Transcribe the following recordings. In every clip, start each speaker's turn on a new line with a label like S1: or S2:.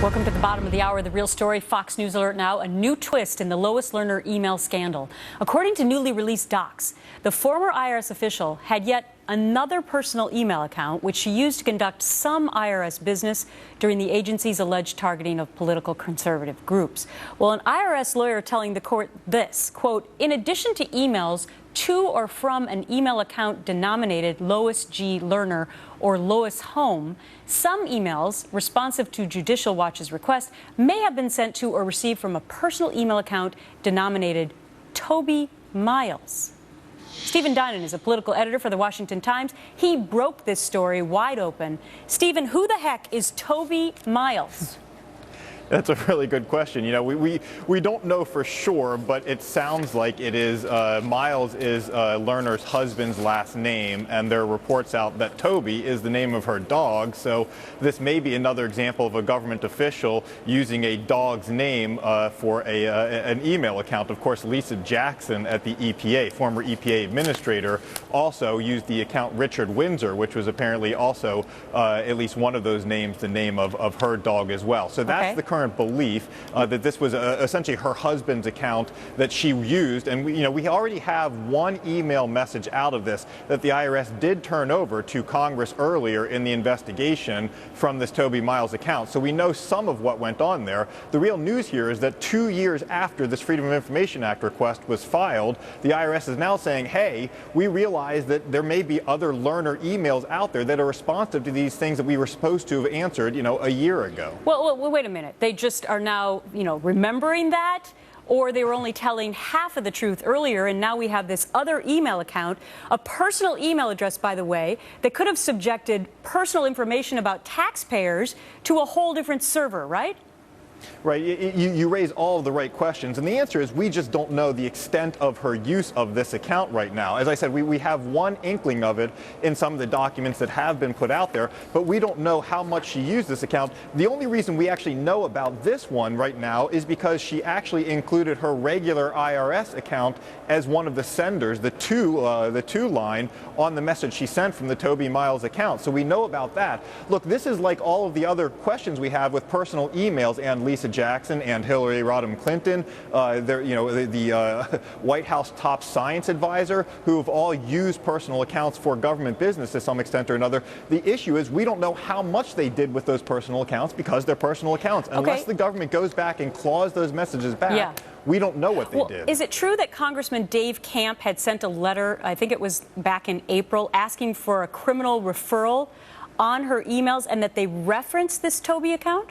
S1: Welcome to the bottom of the hour, the real story. Fox News alert now, a new twist in the Lois Lerner email scandal. According to newly released docs, the former IRS official had yet another personal email account, which she used to conduct some IRS business during the agency's alleged targeting of political conservative groups. Well, an IRS lawyer telling the court this, quote, in addition to emails to or from an email account denominated Lois G. Lerner or Lois Home, some emails responsive to Judicial Watch's request may have been sent to or received from a personal email account denominated Toby Miles. Stephen Dinan is a political editor for the Washington Times. He broke this story wide open. Stephen, who the heck is Toby Miles?
S2: That's a really good question. You know, we don't know for sure, but it sounds like it is Miles is Lerner's husband's last name, and there are reports out that Toby is the name of her dog. So this may be another example of a government official using a dog's name for an email account. Of course, Lisa Jackson at the EPA, former EPA administrator, also used the account Richard Windsor, which was apparently also at least one of those names, the name of her dog as well. So that's the current belief that this was essentially her husband's account that she used, and we already have one email message out of this that the IRS did turn over to Congress earlier in the investigation from this Toby Miles account. So we know some of what went on there. The real news here is that 2 years after this Freedom of Information Act request was filed, the IRS is now saying, hey, we realize that there may be other Lerner emails out there that are responsive to these things that we were supposed to have answered, a year ago.
S1: Well, wait a minute. They just are now, remembering that, or they were only telling half of the truth earlier, and now we have this other email account, a personal email address, by the way, that could have subjected personal information about taxpayers to a whole different server, right?
S2: Right. You raise all of the right questions, and the answer is we just don't know the extent of her use of this account right now. As I said, we have one inkling of it in some of the documents that have been put out there, but we don't know how much she used this account. The only reason we actually know about this one right now is because she actually included her regular IRS account as one of the senders, the two line on the message she sent from the Toby Miles account. So we know about that. Look, this is like all of the other questions we have with personal emails and Lisa Jackson and Hillary Rodham Clinton, the White House top science advisor, who have all used personal accounts for government business to some extent or another. The issue is we don't know how much they did with those personal accounts because they're personal accounts. Unless the government goes back and claws those messages back, we don't know what they did.
S1: Is it true that Congressman Dave Camp had sent a letter, I think it was back in April, asking for a criminal referral on her emails and that they referenced this Toby account?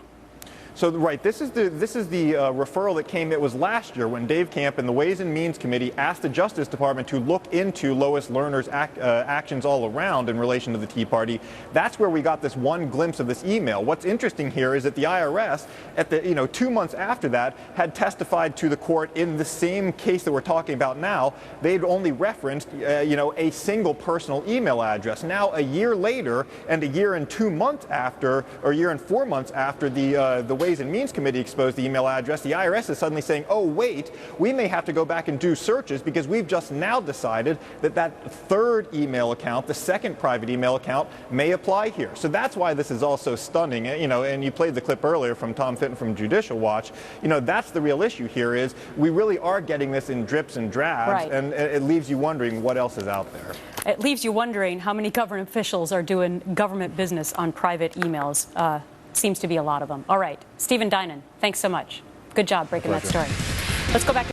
S2: So, right, this is the referral that came. It was last year when Dave Camp and the Ways and Means Committee asked the Justice Department to look into Lois Lerner's actions all around in relation to the Tea Party. That's where we got this one glimpse of this email. What's interesting here is that the IRS, at the 2 months after that, had testified to the court in the same case that we're talking about now. They'd only referenced a single personal email address. Now, a year later, and a year and 2 months after, or a year and 4 months after the Ways and Means Committee exposed the email address, the IRS is suddenly saying, oh, wait, we may have to go back and do searches because we've just now decided that that third email account, the second private email account, may apply here. So that's why this is all so stunning. And you played the clip earlier from Tom Fitton from Judicial Watch. That's the real issue here is we really are getting this in drips and drabs, and it leaves you wondering what else is out there.
S1: It leaves you wondering how many government officials are doing government business on private emails. Seems to be a lot of them. All right. Stephen Dinan, thanks so much. Good job breaking that story. Let's go back to